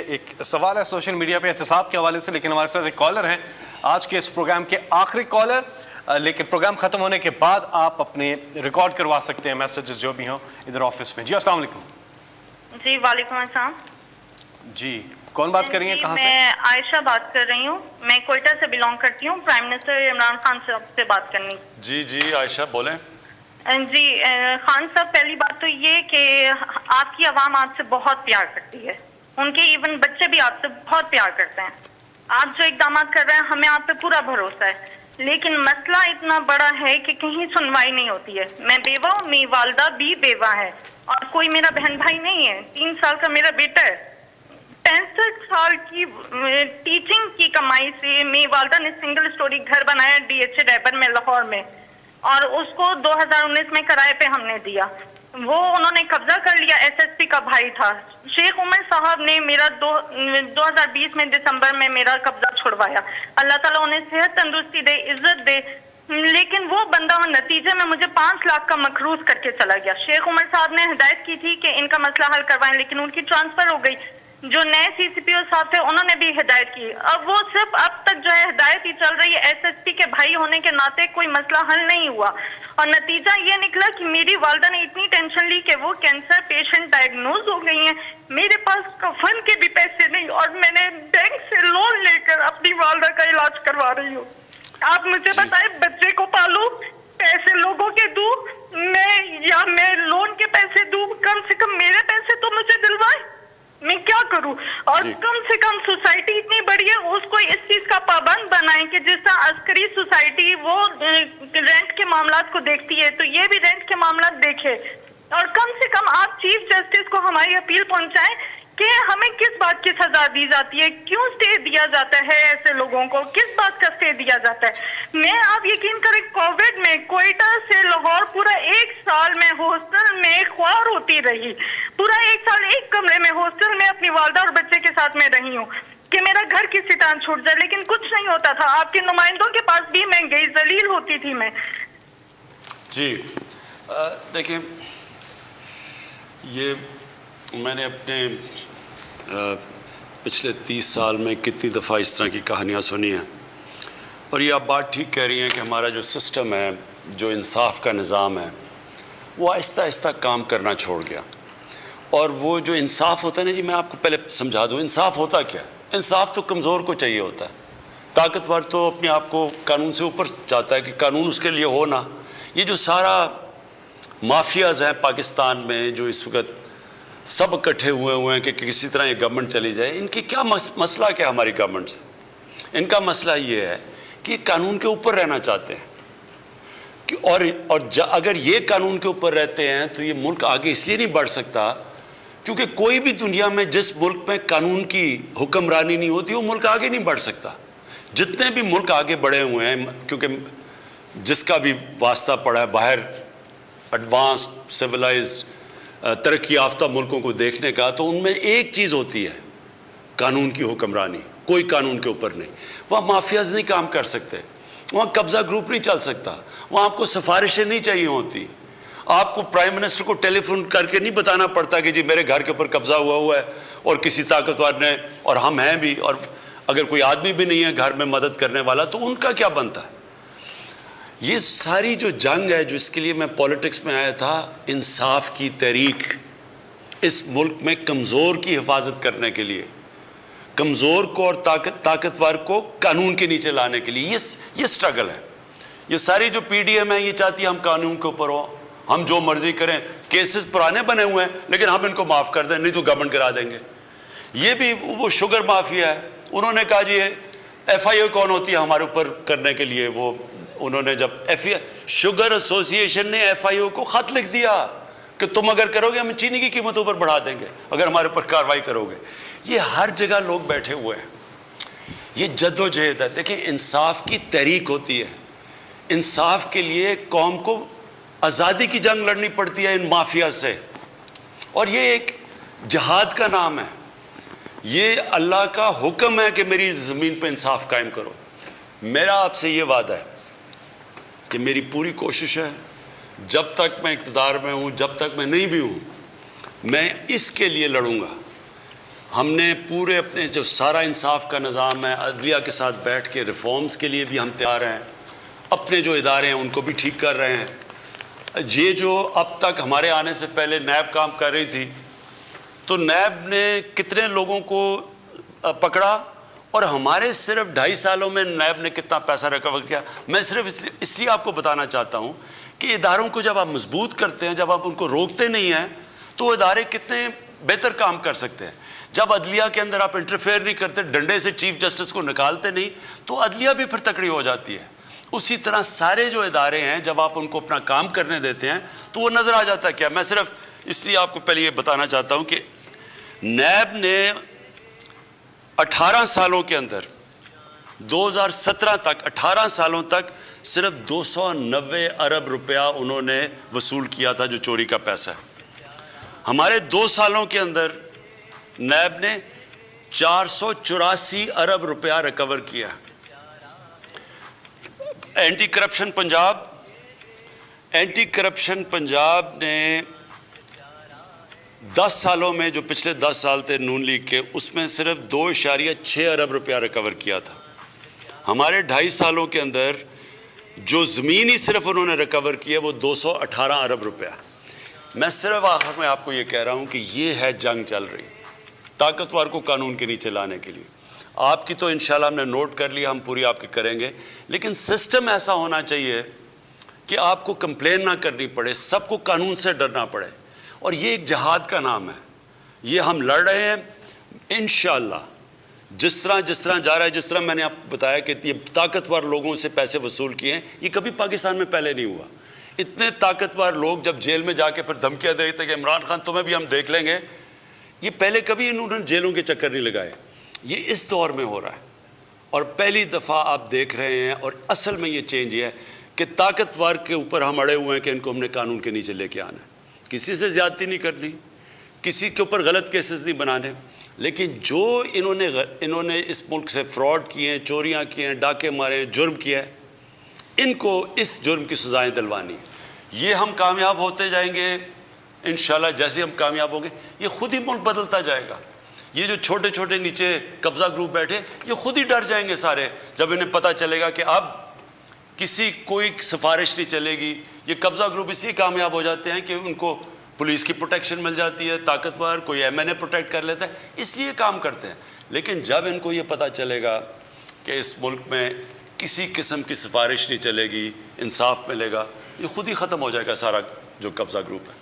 ایک سوال ہے سوشل میڈیا پہ احتساب کے حوالے سے، لیکن ہمارے ساتھ ایک کالر ہیں آج کے اس پروگرام کے آخری کالر، لیکن پروگرام ختم ہونے کے بعد آپ اپنے ریکارڈ کروا سکتے ہیں میسیجز جو بھی ہوں ادھر آفس میں۔ جی السلام علیکم۔ جی وعلیکم السلام۔ جی کون بات کر رہی ہیں، کہاں سے؟ میں عائشہ بات کر رہی ہوں، میں کوئٹہ سے بلانگ کرتی ہوں، پرائم منسٹر عمران خان صاحب سے بات کرنی۔ جی عائشہ بولیں۔ جی خان صاحب، پہلی بات تو یہ کہ آپ کی عوام آپ سے بہت پیار کرتی ہے، ان کے ایون بچے بھی آپ سے بہت پیار کرتے ہیں۔ آپ جو اقدامات کر رہے ہیں ہمیں آپ پہ پورا بھروسہ ہے، لیکن مسئلہ اتنا بڑا ہے کہ کہیں سنوائی نہیں ہوتی ہے۔ میں بیوہ ہوں، میری والدہ بھی بیوہ ہے اور کوئی میرا بہن بھائی نہیں ہے، 3 سال کا میرا بیٹا ہے۔ 65 سال کی ٹیچنگ کی کمائی سے میری والدہ نے سنگل سٹوری گھر بنایا ڈی ایچ اے ڈیبر میں، لاہور میں، اور اس کو 2019 میں کرائے پہ ہم نے دیا۔ وہ انہوں نے قبضہ کر لیا، ایس ایس پی کا بھائی تھا شیخ عمر صاحب نے میرا 2020 میں دسمبر میں میرا قبضہ چھڑوایا۔ اللہ تعالیٰ انہیں صحت تندرستی دے، عزت دے، لیکن وہ بندہ نتیجے میں مجھے 5 لاکھ کا مقروض کر کے چلا گیا۔ شیخ عمر صاحب نے ہدایت کی تھی کہ ان کا مسئلہ حل کروائیں، لیکن ان کی ٹرانسفر ہو گئی۔ جو نئے سی سی پی او صاحب تھے انہوں نے بھی ہدایت کی، اب وہ صرف اب تک جو ہے ہدایت ہی چل رہی ہے۔ ایس ایس پی کے بھائی ہونے کے ناطے کوئی مسئلہ حل نہیں ہوا، اور نتیجہ یہ نکلا کہ میری والدہ نے اتنی ٹینشن لی کہ وہ کینسر پیشنٹ ڈائگنوز ہو گئی ہیں۔ میرے پاس کفن کے بھی پیسے نہیں، اور میں نے بینک سے لون لے کر اپنی والدہ کا علاج کروا رہی ہوں۔ آپ مجھے بتائیں، بچے کو پالوں، پیسے لوگوں کے دوں میں لون کے پیسے دوں؟ کم سے کم میرے پیسے تو مجھے دلوائیں، میں کیا کروں؟ اور کم سے کم سوسائٹی اتنی بڑی ہے، اس کو اس چیز کا پابند بنائیں کہ جس طرح عسکری سوسائٹی وہ رینٹ کے معاملات کو دیکھتی ہے تو یہ بھی رینٹ کے معاملات دیکھے، اور کم سے کم آپ چیف جسٹس کو ہماری اپیل پہنچائیں کہ ہمیں کس بات کی سزا دی جاتی ہے، کیوں اسٹے دیا جاتا ہے ایسے لوگوں کو، کس بات کا اسٹے دیا جاتا ہے۔ میں آپ یقین کریں، کووڈ میں کوئٹہ سے لاہور پورا 1 سال میں ہاسٹل میں خوار ہوتی رہی، پورا 1 سال ایک کمرے میں ہاسٹل میں اپنی والدہ اور بچے کے ساتھ میں رہی ہوں کہ میرا گھر کسی طرح چھوٹ جائے، لیکن کچھ نہیں ہوتا تھا۔ آپ کے نمائندوں کے پاس بھی میں گئی، ذلیل ہوتی تھی میں۔ جی دیکھیں، یہ میں نے اپنے پچھلے 30 سال میں کتنی دفعہ اس طرح کی کہانیاں سنی ہیں، اور یہ آپ بات ٹھیک کہہ رہی ہیں کہ ہمارا جو سسٹم ہے، جو انصاف کا نظام ہے، وہ آہستہ آہستہ کام کرنا چھوڑ گیا۔ اور وہ جو انصاف ہوتا ہے نا، جی میں آپ کو پہلے سمجھا دوں انصاف ہوتا کیا ہے۔ انصاف تو کمزور کو چاہیے ہوتا ہے، طاقتور تو اپنے آپ کو قانون سے اوپر چاہتا ہے کہ قانون اس کے لیے ہو نا۔ یہ جو سارا مافیاز ہیں پاکستان میں، جو اس وقت سب اکٹھے ہوئے ہیں کہ کسی طرح یہ گورنمنٹ چلی جائے، ان کی کیا مسئلہ کیا ہماری گورنمنٹ سے؟ ان کا مسئلہ یہ ہے کہ قانون کے اوپر رہنا چاہتے ہیں، اور اگر یہ قانون کے اوپر رہتے ہیں تو یہ ملک آگے اس لیے نہیں بڑھ سکتا کیونکہ کوئی بھی دنیا میں جس ملک میں قانون کی حکمرانی نہیں ہوتی وہ ملک آگے نہیں بڑھ سکتا۔ جتنے بھی ملک آگے بڑھے ہوئے ہیں، کیونکہ جس کا بھی واسطہ پڑا ہے باہر ایڈوانسڈ سویلائزڈ ترقی یافتہ ملکوں کو دیکھنے کا، تو ان میں ایک چیز ہوتی ہے، قانون کی حکمرانی۔ کوئی قانون کے اوپر نہیں، وہاں مافیاز نہیں کام کر سکتے، وہاں قبضہ گروپ نہیں چل سکتا، وہاں آپ کو سفارشیں نہیں چاہیے ہوتی، آپ کو پرائم منسٹر کو ٹیلی فون کر کے نہیں بتانا پڑتا کہ جی میرے گھر کے اوپر قبضہ ہوا ہے اور کسی طاقتور نے، اور ہم ہیں بھی، اور اگر کوئی آدمی بھی نہیں ہے گھر میں مدد کرنے والا تو ان کا کیا بنتا ہے۔ یہ ساری جو جنگ ہے، جو اس کے لیے میں پولیٹکس میں آیا تھا، انصاف کی تحریک، اس ملک میں کمزور کی حفاظت کرنے کے لیے، کمزور کو اور طاقتور کو قانون کے نیچے لانے کے لیے یہ سٹرگل ہے۔ یہ ساری جو پی ڈی ایم ہے یہ چاہتی ہے ہم قانون کے اوپر ہوں، ہم جو مرضی کریں، کیسز پرانے بنے ہوئے ہیں لیکن ہم ان کو معاف کر دیں، نہیں تو گورنمنٹ کرا دیں گے۔ یہ بھی وہ شوگر مافیا ہے، انہوں نے کہا جی ایف آئی او کون ہوتی ہے ہمارے اوپر کرنے کے لیے، وہ انہوں نے جب شوگر ایسوسی ایشن نے ایف آئی او کو خط لکھ دیا کہ تم اگر کرو گے ہم چینی کی قیمتوں پر بڑھا دیں گے اگر ہمارے اوپر کارروائی کرو گے۔ یہ ہر جگہ لوگ بیٹھے ہوئے ہیں، یہ جد و جہد ہے۔ دیکھیں، انصاف کی تحریک ہوتی ہے، انصاف کے لیے قوم کو آزادی کی جنگ لڑنی پڑتی ہے ان مافیا سے، اور یہ ایک جہاد کا نام ہے۔ یہ اللہ کا حکم ہے کہ میری زمین پہ انصاف قائم کرو۔ میرا آپ سے یہ وعدہ ہے کہ میری پوری کوشش ہے، جب تک میں اقتدار میں ہوں، جب تک میں نہیں بھی ہوں، میں اس کے لیے لڑوں گا ہم نے پورے اپنے جو سارا انصاف کا نظام ہے عدلیہ کے ساتھ بیٹھ کے ریفارمز کے لیے بھی ہم تیار ہیں، اپنے جو ادارے ہیں ان کو بھی ٹھیک کر رہے ہیں۔ یہ جو اب تک ہمارے آنے سے پہلے نیب کام کر رہی تھی، تو نیب نے کتنے لوگوں کو پکڑا اور ہمارے صرف 2.5 سالوں میں نیب نے کتنا پیسہ ریکور کیا۔ میں صرف اس لیے آپ کو بتانا چاہتا ہوں کہ اداروں کو جب آپ مضبوط کرتے ہیں، جب آپ ان کو روکتے نہیں ہیں، تو ادارے کتنے بہتر کام کر سکتے ہیں۔ جب عدلیہ کے اندر آپ انٹرفیئر نہیں کرتے، ڈنڈے سے چیف جسٹس کو نکالتے نہیں، تو عدلیہ بھی پھر تکڑی ہو جاتی ہے۔ اسی طرح سارے جو ادارے ہیں جب آپ ان کو اپنا کام کرنے دیتے ہیں تو وہ نظر آ جاتا ہے کیا۔ میں صرف اس لیے آپ کو پہلے یہ بتانا چاہتا ہوں کہ نیب نے 18 سالوں کے اندر 2017 تک 18 سالوں تک صرف 290 ارب روپیہ انہوں نے وصول کیا تھا، جو چوری کا پیسہ ہے۔ ہمارے 2 سالوں کے اندر نیب نے 484 ارب روپیہ ریکور کیا۔ اینٹی کرپشن پنجاب نے 10 سالوں میں، جو پچھلے 10 سال تھے نون لیگ کے، اس میں صرف 2.6 ارب روپیہ ریکور کیا تھا۔ ہمارے 2.5 سالوں کے اندر جو زمین ہی صرف انہوں نے ریکور کیا وہ 218 ارب روپیہ۔ میں صرف آخر میں آپ کو یہ کہہ رہا ہوں کہ یہ ہے جنگ چل رہی طاقتور کو قانون کے نیچے لانے کے لیے۔ آپ کی تو انشاءاللہ ہم نے نوٹ کر لیا، ہم پوری آپ کی کریں گے، لیکن سسٹم ایسا ہونا چاہیے کہ آپ کو کمپلین نہ کرنی پڑے، سب کو قانون سے ڈرنا پڑے۔ اور یہ ایک جہاد کا نام ہے، یہ ہم لڑ رہے ہیں انشاءاللہ۔ جس طرح جا رہا ہے، جس طرح میں نے آپ کو بتایا کہ یہ طاقتور لوگوں سے پیسے وصول کیے ہیں، یہ کبھی پاکستان میں پہلے نہیں ہوا۔ اتنے طاقتور لوگ جب جیل میں جا کے پھر دھمکیاں دیتے کہ عمران خان تمہیں بھی ہم دیکھ لیں گے، یہ پہلے کبھی انہوں نے جیلوں کے چکر نہیں لگائے۔ یہ اس دور میں ہو رہا ہے اور پہلی دفعہ آپ دیکھ رہے ہیں، اور اصل میں یہ چینج یہ ہے کہ طاقتور کے اوپر ہم اڑے ہوئے ہیں کہ ان کو ہم نے قانون کے نیچے لے کے آنا ہے۔ کسی سے زیادتی نہیں کرنی، کسی کے اوپر غلط کیسز نہیں بنانے، لیکن جو انہوں نے اس ملک سے فراڈ کیے ہیں، چوریاں کی ہیں، ڈاکے مارے ہیں، جرم کیا ہے، ان کو اس جرم کی سزائیں دلوانی ہیں۔ یہ ہم کامیاب ہوتے جائیں گے انشاءاللہ۔ جیسے ہم کامیاب ہوں گے، یہ خود ہی ملک بدلتا جائے گا۔ یہ جو چھوٹے چھوٹے نیچے قبضہ گروپ بیٹھے، یہ خود ہی ڈر جائیں گے سارے، جب انہیں پتہ چلے گا کہ اب کوئی سفارش نہیں چلے گی۔ یہ قبضہ گروپ اس لیے کامیاب ہو جاتے ہیں کہ ان کو پولیس کی پروٹیکشن مل جاتی ہے، طاقتور کوئی ایم این اے پروٹیکٹ کر لیتا ہے، اس لیے کام کرتے ہیں۔ لیکن جب ان کو یہ پتہ چلے گا کہ اس ملک میں کسی قسم کی سفارش نہیں چلے گی، انصاف ملے گا، یہ خود ہی ختم ہو جائے گا سارا جو قبضہ گروپ ہے۔